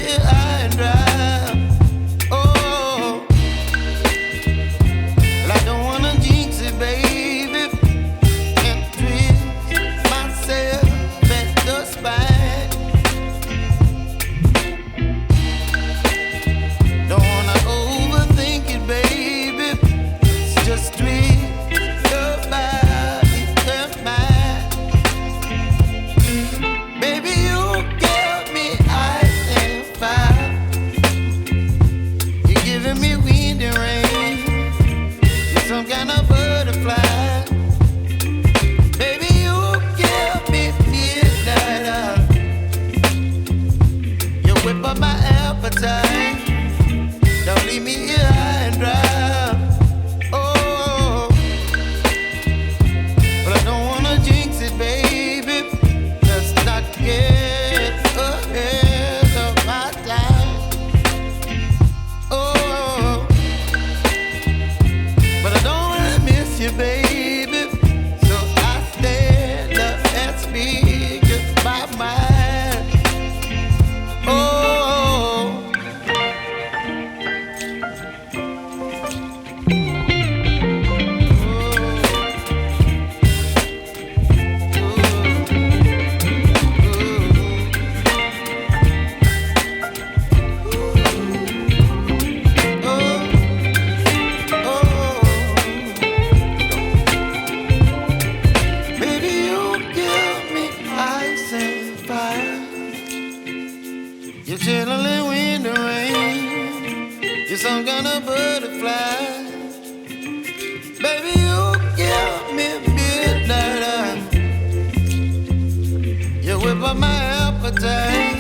here high and dry. Oh, well, I don't wanna jinx it, baby, and twist myself at the spine. Don't wanna overthink it, baby. It's just twist your body and mine. Baby, you give me ice and fire. You're giving me wind and rain. You're some kind of butterfly. Baby, you give me midnight. You whip up my appetite. Don't leave me here high and dry. Oh, but I don't wanna jinx it, baby. Let's not get ahead of my time. Oh, but I don't wanna miss you, baby. So I stand up and speak my mind. Oh. Baby, you give me ice and fire. You're chilling wind and rain. You're some kind of butterfly. Baby, you give me midnight. You whip up my appetite.